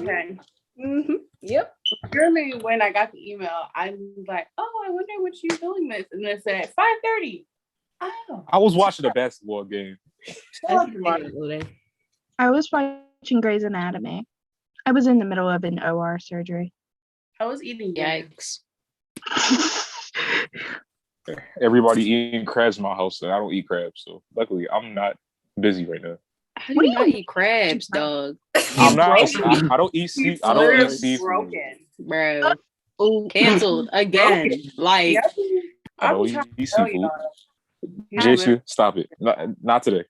Okay. Mm-hmm. Yep. Really, when I got the email, I was like, "Oh, I wonder what you're doing this," and it said 5:30. Oh, I was watching a basketball game. I was watching Grey's Anatomy. I was in the middle of an OR surgery. I was eating dinner. Yikes. Everybody eating crabs in my house, and I don't eat crabs, so luckily I'm not busy right now. How do you not eat crabs, dog? I'm not. I don't eat seafood. I don't eat seafood, broken, bro. Canceled again. Like, I don't eat seafood. Jaesha, stop it. Not today.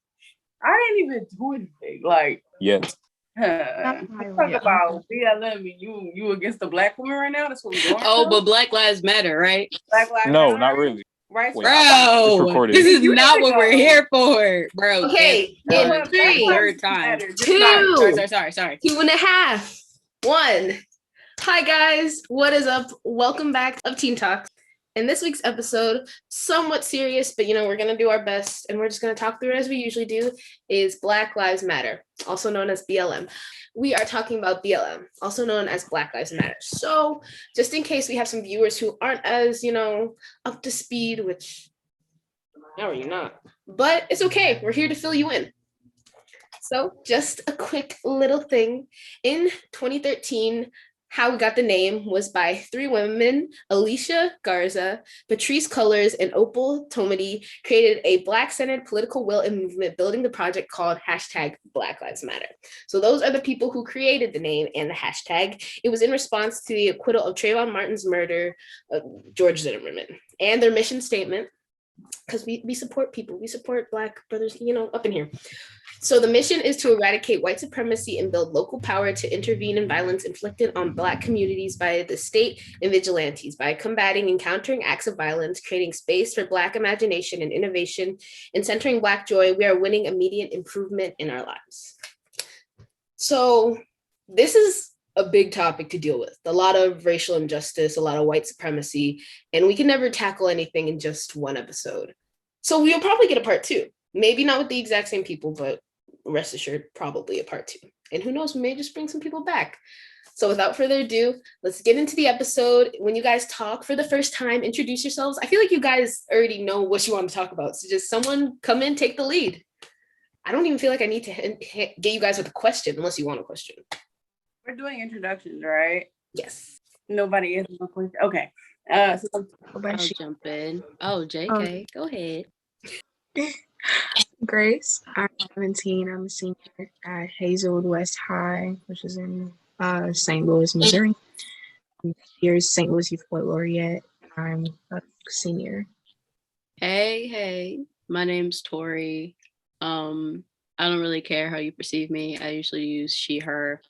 I didn't even do anything. Like, yet. Talk about BLM and you against the black woman right now. That's what we're doing. Oh, but Black Lives Matter, right? Black Lives No, Matter? not really. Right, bro. This is not what we're here for, bro. Okay, in 3, third time. 2, Sorry. 2.5, 1. Hi guys, what is up? Welcome back to TeenTalks. In this week's episode, somewhat serious, but we're gonna do our best, and we're just gonna talk through it as we usually do. Is Black Lives Matter, also known as BLM. We are talking about BLM, also known as Black Lives Matter. So, just in case we have some viewers who aren't as up to speed, which how are you not? But it's okay. We're here to fill you in. So, just a quick little thing. In 2013. How we got the name was by 3 women, Alicia Garza, Patrice Cullors, and Opal Tomedy, created a Black-centered political will and movement building the project called #Black Lives Matter. So those are the people who created the name and the hashtag. It was in response to the acquittal of Trayvon Martin's murder of George Zimmerman. And their mission statement, because we support people, we support Black brothers, up in here. So the mission is to eradicate white supremacy and build local power to intervene in violence inflicted on Black communities by the state and vigilantes by combating and countering acts of violence, creating space for Black imagination and innovation, and centering Black joy. We are winning immediate improvement in our lives. So this is a big topic to deal with. A lot of racial injustice, a lot of white supremacy, and we can never tackle anything in just one episode. So we'll probably get a part 2. Maybe not with the exact same people, but rest assured, probably a part 2. And who knows, we may just bring some people back. So without further ado, let's get into the episode. When you guys talk for the first time, introduce yourselves. I feel like you guys already know what you want to talk about. So just someone come in, take the lead. I don't even feel like I need to get you guys with a question unless you want a question. We're doing introductions, right? Yes. Nobody is. Okay. So I'll jump in. Oh, JK, go ahead. Grace, I'm 17. I'm a senior at Hazelwood West High, which is in St. Louis, Missouri. Here's St. Louis Youth Poet Laureate. I'm a senior. Hey, my name's Tori. I don't really care how you perceive me. I usually use she, her.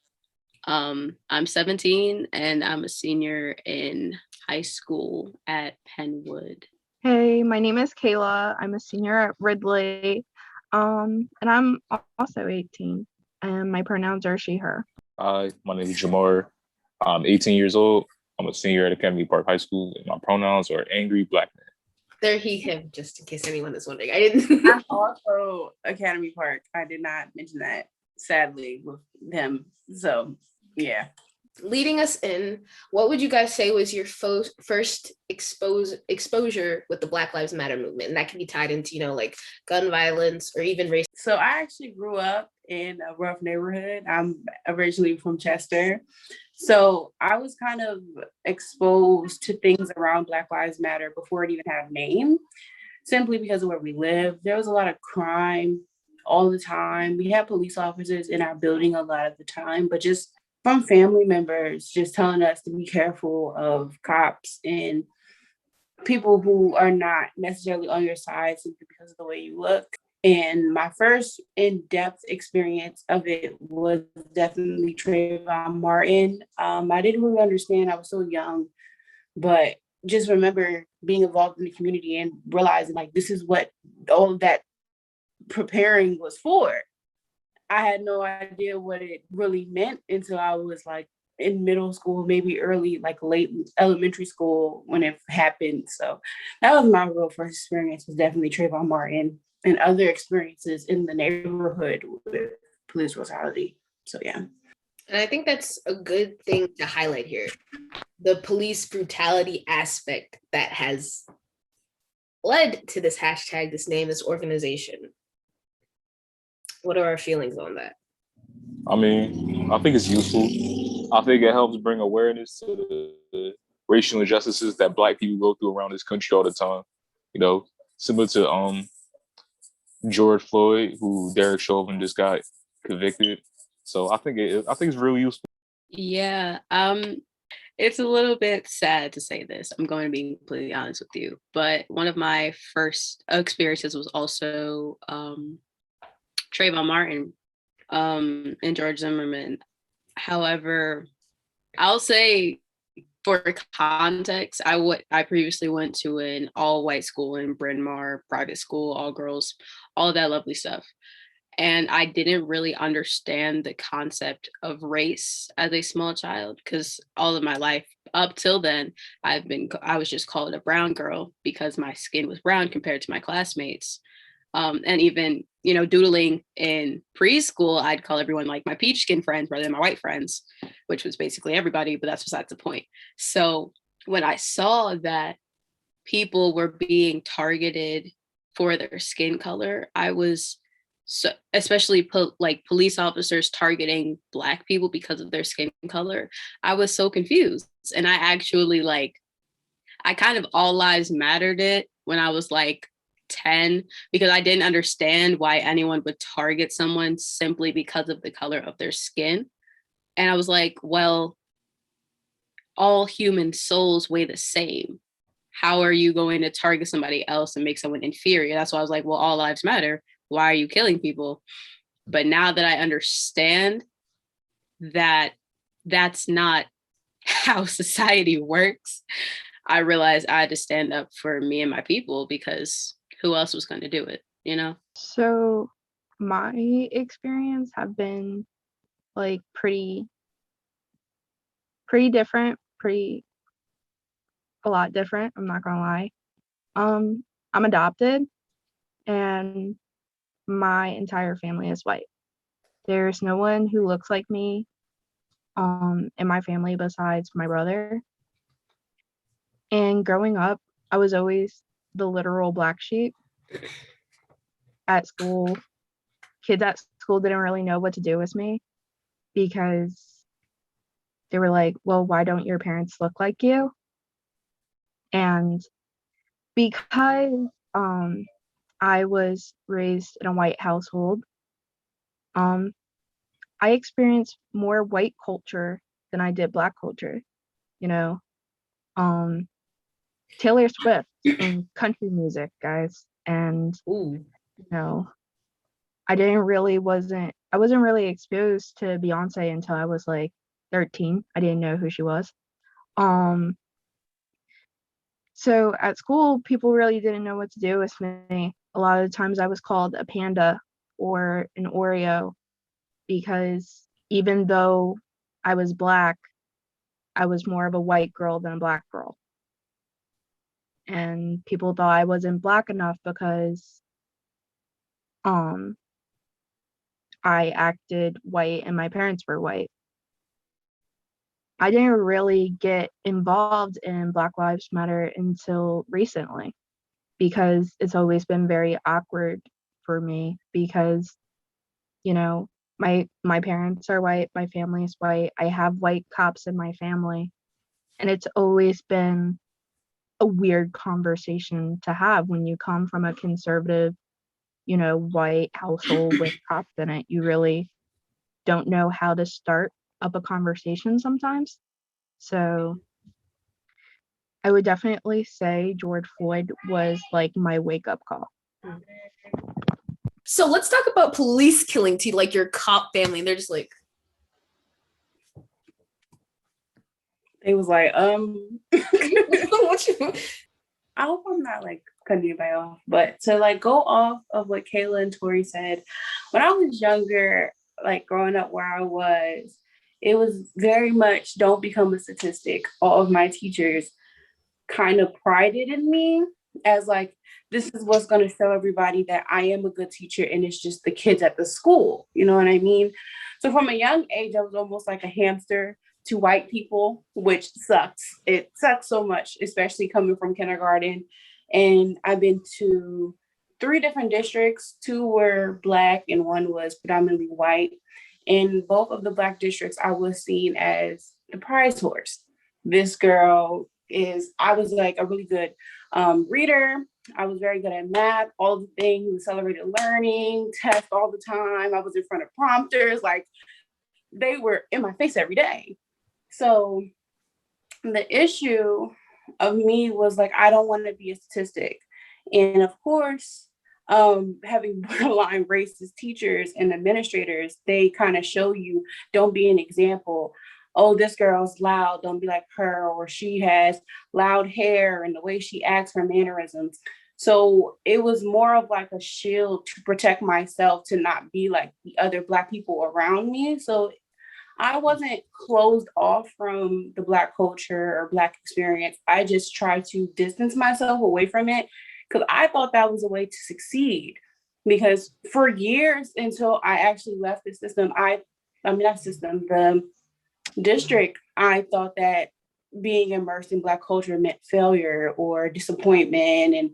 I'm 17 and I'm a senior in high school at Penwood. Hey, my name is Kayla. I'm a senior at Ridley. And I'm also 18. And my pronouns are she, her. Hi, my name is Jamar. I'm 18 years old. I'm a senior at Academy Park High School, and my pronouns are angry Black man. They're he, him, just in case anyone is wondering. I didn't. I'm also Academy Park. I did not mention that, sadly, with them. So, yeah. Leading us in, what would you guys say was your first exposure with the Black Lives Matter movement? And that can be tied into, like gun violence or even race. So I actually grew up in a rough neighborhood. I'm originally from Chester. So I was kind of exposed to things around Black Lives Matter before it even had a name, simply because of where we live. There was a lot of crime all the time. We had police officers in our building a lot of the time, but just from family members just telling us to be careful of cops and people who are not necessarily on your side simply because of the way you look. And my first in-depth experience of it was definitely Trayvon Martin. I didn't really understand. I was so young, but just remember being involved in the community and realizing like this is what all of that preparing was for. I had no idea what it really meant until I was like in middle school, maybe early, like late elementary school when it happened. So that was my real first experience, was definitely Trayvon Martin and other experiences in the neighborhood with police brutality. So yeah. And I think that's a good thing to highlight here. The police brutality aspect that has led to this hashtag, this name, this organization. What are our feelings on that? I mean, I think it's useful. I think it helps bring awareness to the racial injustices that Black people go through around this country all the time. You know, similar to George Floyd, who Derek Chauvin just got convicted. So I think it's really useful. Yeah. It's a little bit sad to say this. I'm going to be completely honest with you. But one of my first experiences was also Trayvon Martin and George Zimmerman. However, I'll say for context, I previously went to an all-white school in Bryn Mawr, private school, all girls, all of that lovely stuff. And I didn't really understand the concept of race as a small child, because all of my life up till then, I was just called a brown girl because my skin was brown compared to my classmates. And even, doodling in preschool, I'd call everyone like my peach skin friends rather than my white friends, which was basically everybody, but that's besides the point. So when I saw that people were being targeted for their skin color, I was especially police officers targeting Black people because of their skin color, I was so confused. And I actually I kind of all lives mattered it when I was 10, because I didn't understand why anyone would target someone simply because of the color of their skin. And I was like, well, all human souls weigh the same. How are you going to target somebody else and make someone inferior? That's why I was like, well, all lives matter. Why are you killing people? But now that I understand that that's not how society works, I realized I had to stand up for me and my people, because who else was going to do it, So my experience have been pretty different, a lot different, I'm not gonna lie. I'm adopted and my entire family is white. There's no one who looks like me in my family besides my brother. And growing up, I was always the literal black sheep at school. Kids at school didn't really know what to do with me because they were like, well, why don't your parents look like you? And because I was raised in a white household, I experienced more white culture than I did black culture. Taylor Swift and country music, guys. And Ooh. I wasn't really exposed to Beyonce until I was 13. I didn't know who she was. So at school, people really didn't know what to do with me. A lot of the times I was called a panda or an Oreo because even though I was black, I was more of a white girl than a black girl. And people thought I wasn't black enough because I acted white and my parents were white. I didn't really get involved in Black Lives Matter until recently because it's always been very awkward for me because, my parents are white, my family is white, I have white cops in my family, and it's always been a weird conversation to have when you come from a conservative, white household with cops in it. You really don't know how to start up a conversation sometimes. So I would definitely say George Floyd was my wake-up call. So let's talk about police killing to your cop family. They're just They was like, what you... I hope I'm not cutting anybody off, but to go off of what Kayla and Tori said, when I was younger, growing up where I was, it was very much don't become a statistic. All of my teachers kind of prided in me as like, this is what's going to show everybody that I am a good teacher, and it's just the kids at the school. You know what I mean? So from a young age, I was almost like a hamster to white people, which sucks. It sucks so much, especially coming from kindergarten. And I've been to 3 different districts. 2 were Black and 1 was predominantly white. In both of the Black districts, I was seen as the prize horse. This girl I was like a really good reader. I was very good at math, all the things, accelerated learning, tests all the time. I was in front of prompters, like they were in my face every day. So the issue of me was like, I don't want to be a statistic. And of course, having borderline racist teachers and administrators, they kind of show you, don't be an example. Oh, this girl's loud, don't be like her, or she has loud hair and the way she acts, her mannerisms. So it was more of like a shield to protect myself, to not be like the other Black people around me. So I wasn't closed off from the Black culture or Black experience. I just tried to distance myself away from it because I thought that was a way to succeed. Because for years until I actually left the system, the district, I thought that being immersed in Black culture meant failure or disappointment. And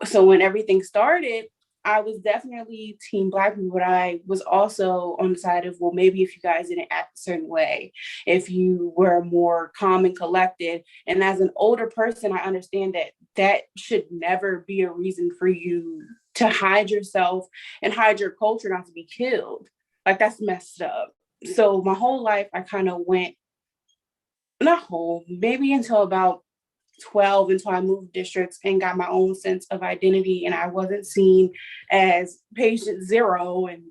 so when everything started, I was definitely team Black people, but I was also on the side of, well, maybe if you guys didn't act a certain way, if you were more calm and collected. And as an older person, I understand that that should never be a reason for you to hide yourself and hide your culture not to be killed. Like, that's messed up. So my whole life, I kind of went, maybe until about 12, until I moved districts and got my own sense of identity, and I wasn't seen as patient zero and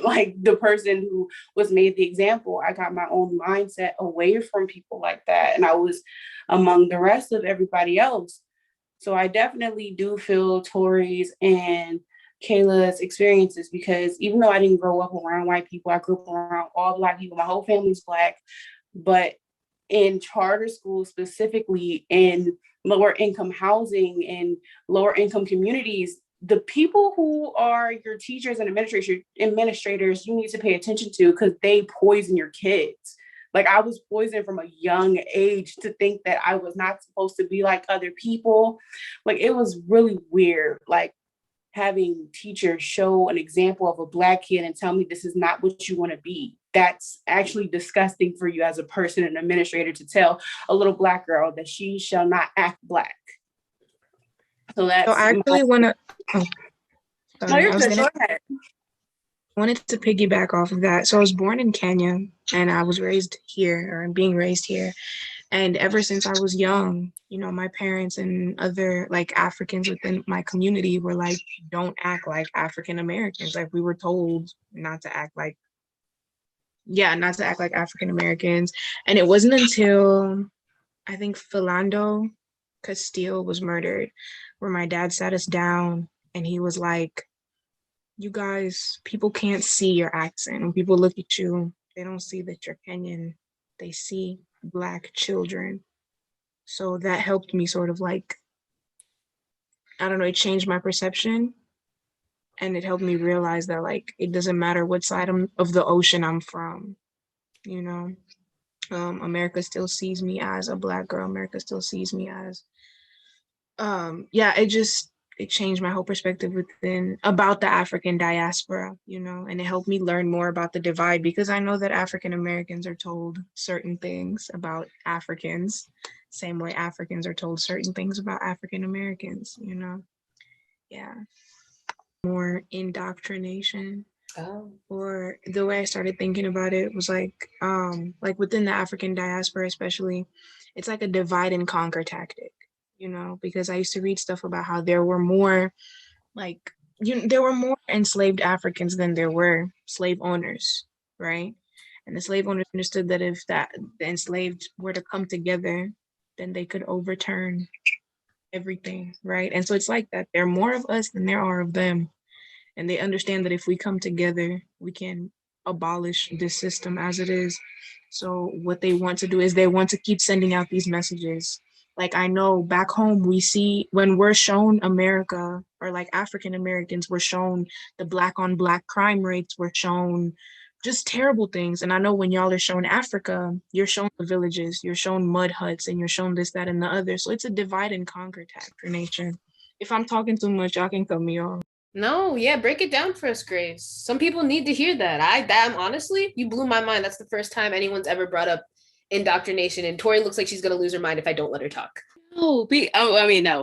like the person who was made the example. I got my own mindset away from people like that, and I was among the rest of everybody else. So I definitely do feel Tori's and Kayla's experiences, because even though I didn't grow up around white people, I grew up around all Black people. My whole family's Black, but in charter schools, specifically in lower income housing and lower income communities, the people who are your teachers and administrators, you need to pay attention to, because they poison your kids. Like, I was poisoned from a young age to think that I was not supposed to be like other people. Like, it was really weird. Like, having teachers show an example of a Black kid and tell me this is not what you want to be. That's actually disgusting for you as a person and administrator, to tell a little Black girl that she shall not act Black. So that's. So I actually want to. Oh, No, you're good. Go ahead. Wanted to piggyback off of that. So I was born in Kenya, and I was raised here, or being raised here. And ever since I was young, you know, my parents and other like Africans within my community were like, don't act like African Americans. Like, we were told not to act like African Americans. And it wasn't until I think Philando Castile was murdered where my dad sat us down and he was like, you guys, people can't see your accent. When people look at you, they don't see that you're Kenyan. They see Black children. So that helped me sort of like, I don't know, it changed my perception. And it helped me realize that, like, it doesn't matter what side of the ocean I'm from, you know. America still sees me as a Black girl. America still sees me as, it changed my whole perspective about the African diaspora, you know, and it helped me learn more about the divide, because I know that African Americans are told certain things about Africans, same way Africans are told certain things about African Americans, you know. Yeah. More indoctrination. Oh. Or the way I started thinking about it was like within the African diaspora especially, it's like a divide and conquer tactic, you know, because I used to read stuff about how there were more enslaved Africans than there were slave owners, right? And the slave owners understood that if the enslaved were to come together, then they could overturn everything, right? And so it's like that. There are more of us than there are of them. And they understand that if we come together, we can abolish this system as it is. So what they want to do is they want to keep sending out these messages Like, I know back home we see when we're shown America, or like African Americans, we're shown the black on black crime rates, we're shown just terrible things. And I know when y'all are shown Africa, you're shown the villages, you're shown mud huts, and you're shown this, that, and the other. So it's a divide and conquer tactic for nature. If I'm talking too much, y'all can cut me off. No, yeah, break it down for us, Grace. Some people need to hear that. Honestly, you blew my mind. That's the first time anyone's ever brought up indoctrination, and Tori looks like she's gonna lose her mind if I don't let her talk. No,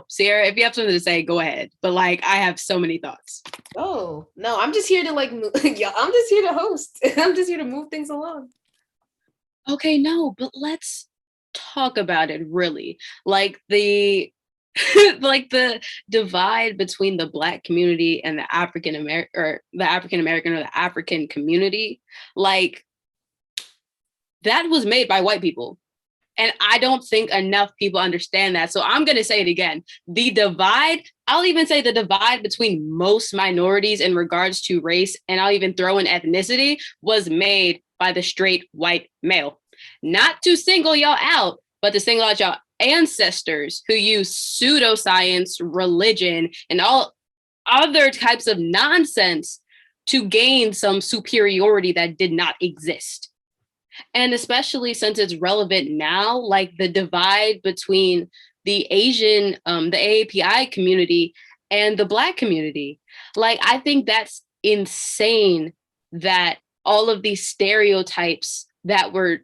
Sierra, if you have something to say, go ahead. But like, I have so many thoughts. Oh no, I'm just here to yeah, I'm just here to host. I'm just here to move things along. Okay, no, but let's talk about it really. Like the like the divide between the Black community and the African American or the African community, like that was made by white people. And I don't think enough people understand that. So I'm going to say it again. The divide, I'll even say the divide between most minorities in regards to race, and I'll even throw in ethnicity, was made by the straight white male. Not to single y'all out, but to single out y'all ancestors who use pseudoscience, religion, and all other types of nonsense to gain some superiority that did not exist. And especially since it's relevant now, like the divide between the Asian, the AAPI community and the Black community. Like, I think that's insane that all of these stereotypes that were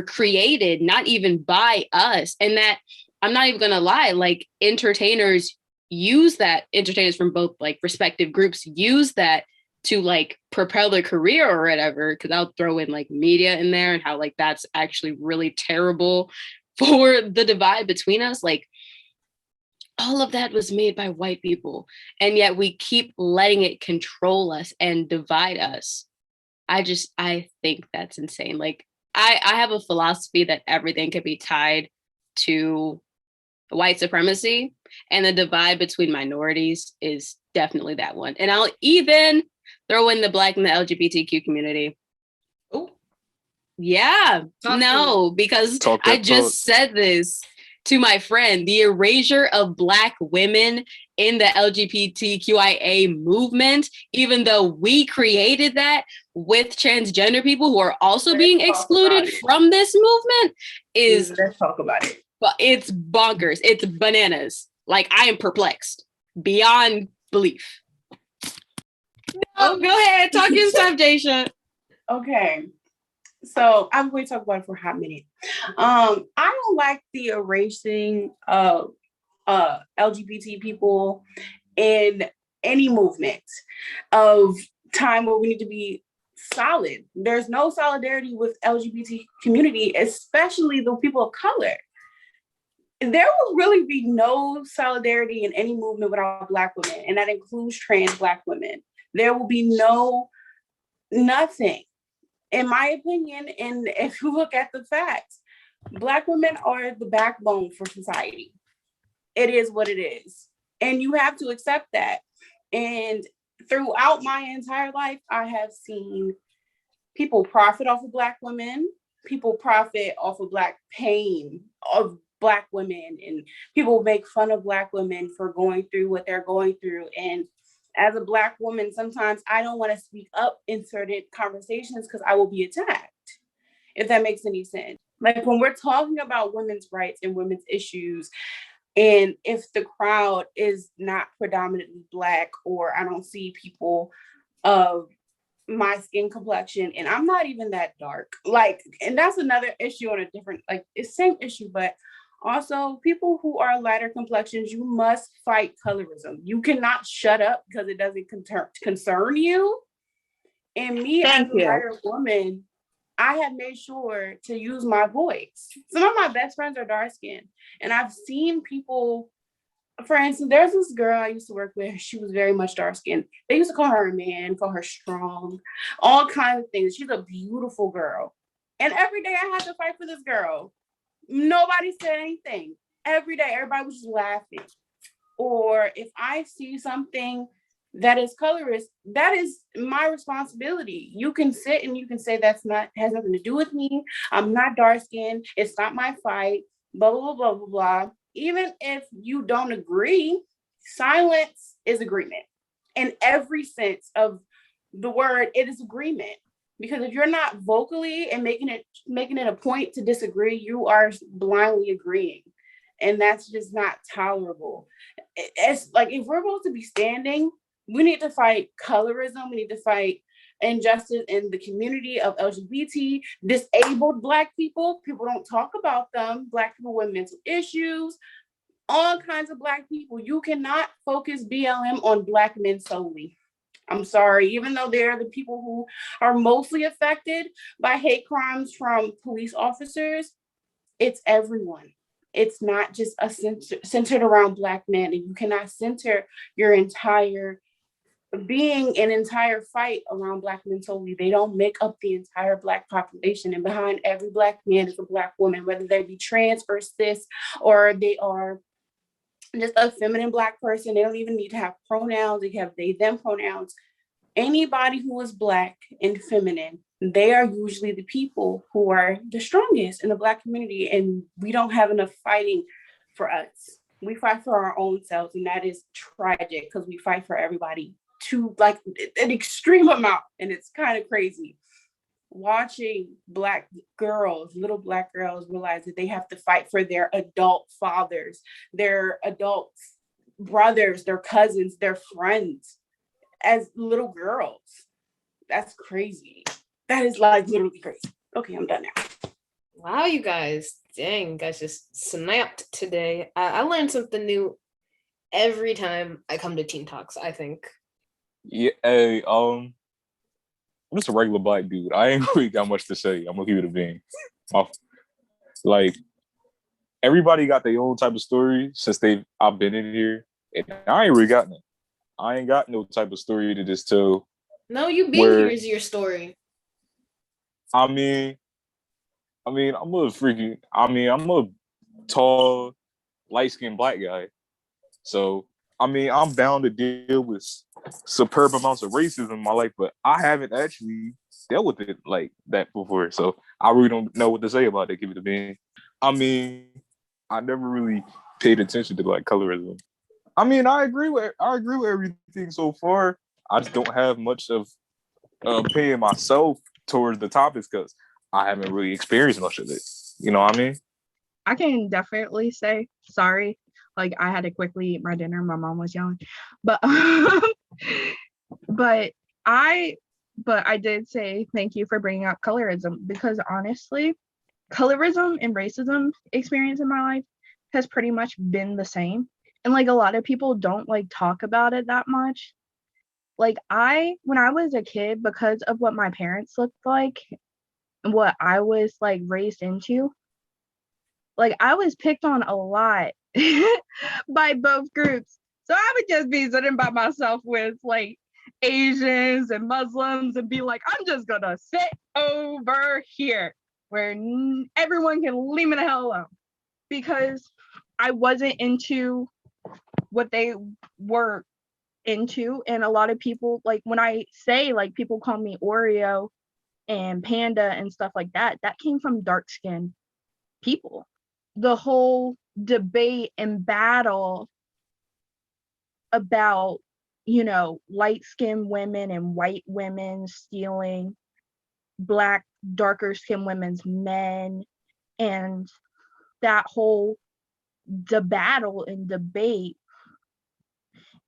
created, not even by us, and that, I'm not even gonna lie, like entertainers from both like respective groups use that to like propel their career or whatever, because I'll throw in like media in there and how like that's actually really terrible for the divide between us. Like, all of that was made by white people, and yet we keep letting it control us and divide us. I think that's insane. Like, I have a philosophy that everything can be tied to white supremacy, and the divide between minorities is definitely that one. And I'll even throw in the Black and the LGBTQ community. Oh, yeah, because I just said this to my friend, the erasure of Black women in the LGBTQIA movement, even though we created that with transgender people who are also being excluded from this movement, is, let's talk about it. But it's bonkers. It's bananas. Like, I am perplexed beyond belief. No, go ahead. Talk your stuff, Jaesha. Okay. So I'm going to talk about it for a hot minute. I don't like the erasing of LGBT people in any movement of time where we need to be solid. There's no solidarity with LGBT community, especially the people of color. There will really be no solidarity in any movement without Black women, and that includes trans Black women. There will be nothing. In my opinion, and if you look at the facts, Black women are the backbone for society. It is what it is. And you have to accept that. And throughout my entire life, I have seen people profit off of Black women, people profit off of Black pain of Black women, and people make fun of Black women for going through what they're going through. And as a Black woman, sometimes I don't want to speak up in certain conversations because I will be attacked, if that makes any sense. Like, when we're talking about women's rights and women's issues, and if the crowd is not predominantly Black, or I don't see people of my skin complexion, and I'm not even that dark, like, and that's another issue on a different, like, it's same issue, but also, people who are lighter complexions, you must fight colorism. You cannot shut up because it doesn't concern you. And me, as a lighter woman, I have made sure to use my voice. Some of my best friends are dark skinned, and I've seen people, for instance, there's this girl I used to work with. She was very much dark skinned. They used to call her a man, call her strong, all kinds of things. She's a beautiful girl. And every day I had to fight for this girl. Nobody said anything. Every day, everybody was just laughing. Or if I see something that is colorist, that is my responsibility. You can sit and you can say has nothing to do with me. I'm not dark skinned. It's not my fight. blah, blah, blah, blah, blah, blah. Even if you don't agree, silence is agreement. In every sense of the word, it is agreement. Because if you're not vocally and making it a point to disagree, you are blindly agreeing. And that's just not tolerable. It's like, if we're supposed to be standing, we need to fight colorism. We need to fight injustice in the community of LGBT, disabled Black people. People don't talk about them. Black people with mental issues, all kinds of Black people. You cannot focus BLM on Black men solely. I'm sorry, even though they're the people who are mostly affected by hate crimes from police officers, it's everyone. It's not just centered around Black men, and you cannot center your entire being an entire fight around Black men solely. They don't make up the entire Black population, and behind every Black man is a Black woman, whether they be trans or cis, or they are just a feminine Black person. They don't even need to have pronouns. They have they, them pronouns. Anybody who is Black and feminine, they are usually the people who are the strongest in the Black community. And we don't have enough fighting for us. We fight for our own selves. And that is tragic, because we fight for everybody to like an extreme amount. And it's kind of crazy watching Black girls, little Black girls, realize that they have to fight for their adult fathers, their adult brothers, their cousins, their friends as little girls. That's crazy. That is like literally crazy. Okay, I'm done now. Wow, you guys. Dang, you guys just snapped today. I learned something new every time I come to TeenTalks, I think. Yeah, hey, I'm just a regular Black dude. I ain't really got much to say. I'm gonna keep it a bean. Like, everybody got their own type of story since I've been in here, and I ain't really got none. I ain't got no type of story to just tell. No, you being here is your story. I'm a tall, light-skinned Black guy. So, I'm bound to deal with superb amounts of racism in my life, but I haven't actually dealt with it like that before. So I really don't know what to say about it, give it a bean. I never really paid attention to like colorism. I agree with everything so far. I just don't have much of opinion myself towards the topics because I haven't really experienced much of it. You know what I mean? I can definitely say sorry. Like, I had to quickly eat my dinner. My mom was yelling, but I did say thank you for bringing up colorism, because honestly, colorism and racism experience in my life has pretty much been the same. And like, a lot of people don't like talk about it that much. Like, when I was a kid, because of what my parents looked like and what I was like raised into, like, I was picked on a lot by both groups. So I would just be sitting by myself with like Asians and Muslims and be like, I'm just gonna sit over here where everyone can leave me the hell alone, because I wasn't into what they were into. And a lot of people, like, when I say, like, people call me Oreo and Panda and stuff like that, that came from dark-skinned people. The whole debate and battle about, light-skinned women and white women stealing Black, darker-skinned women's men, and that whole battle and debate,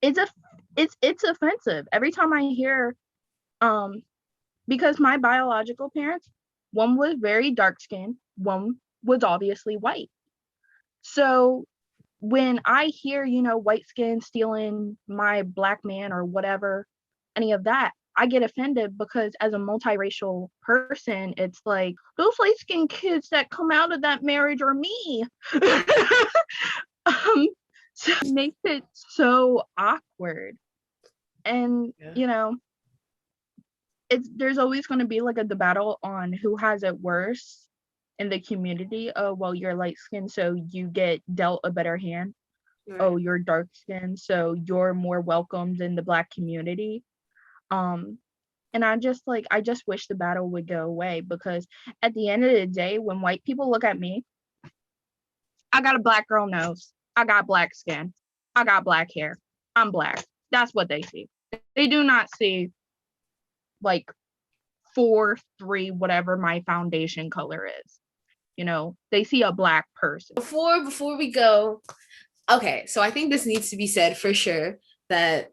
it's offensive every time I hear, because my biological parents, one was very dark-skinned, one was obviously white. So when I hear, white skin stealing my Black man or whatever, any of that, I get offended, because as a multiracial person, it's like, those light skinned kids that come out of that marriage are me. So it makes it so awkward. And, there's always going to be like a battle on who has it worse in the community. Oh, well, you're light skinned, so you get dealt a better hand. Right. Oh, you're dark skinned, so you're more welcomed in the Black community. And I just wish the battle would go away, because at the end of the day, when white people look at me, I got a black girl nose. I got black skin. I got black hair. I'm black. That's what they see. They do not see like 4-3, whatever my foundation color is. You know, they see a black person. Before we go, okay, so I think this needs to be said for sure that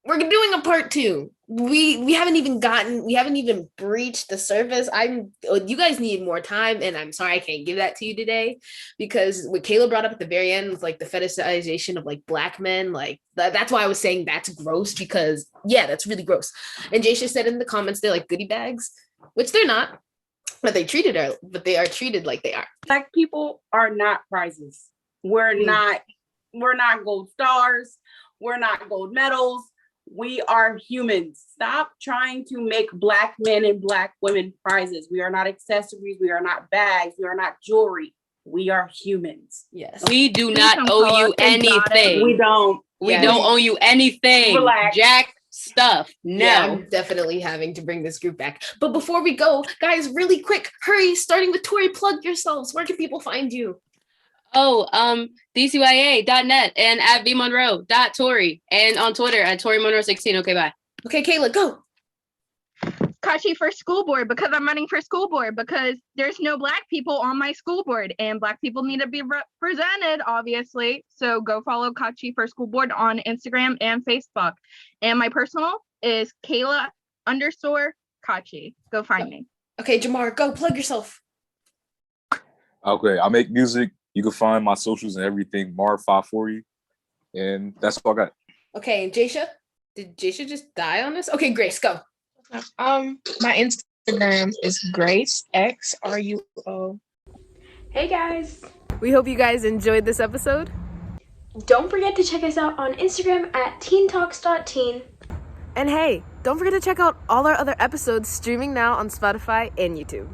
we're doing a part 2. We haven't even breached the surface. You guys need more time, and I'm sorry I can't give that to you today, because what Kayla brought up at the very end was like the fetishization of like black men. Like that's why I was saying that's gross, because yeah, that's really gross. And Jaesha said in the comments they're like goodie bags, which they're not, but they are treated like they are. Black people are not prizes. We're not gold stars. We're not gold medals. We are humans. Stop trying to make black men and black women prizes. We are not accessories. We are not bags. We are not jewelry. We are humans. Yes. We do not owe you anything. We don't. We don't owe you anything. Relax. Jack stuff. No. Yeah, I'm definitely having to bring this group back. But before we go, guys, really quick, hurry, starting with Tori, plug yourselves. Where can people find you? DCYA.net and at vmonroe.tori and on Twitter at ToriMonroe16. Okay, bye. Okay, Kayla, go. Kachi for school board, because I'm running for school board, because there's no black people on my school board and black people need to be represented, obviously. So go follow Kachi for school board on Instagram and Facebook. And my personal is Kayla_Kachi. Go find me. Okay, Jamar, go plug yourself. Okay, I make music. You can find my socials and everything, Mar540. And that's all I got. Okay, Jaesha? Did Jaesha just die on us? Okay, Grace, go. My Instagram is GraceXRUO. Hey guys! We hope you guys enjoyed this episode. Don't forget to check us out on Instagram at TeenTalks.teen. And hey, don't forget to check out all our other episodes streaming now on Spotify and YouTube.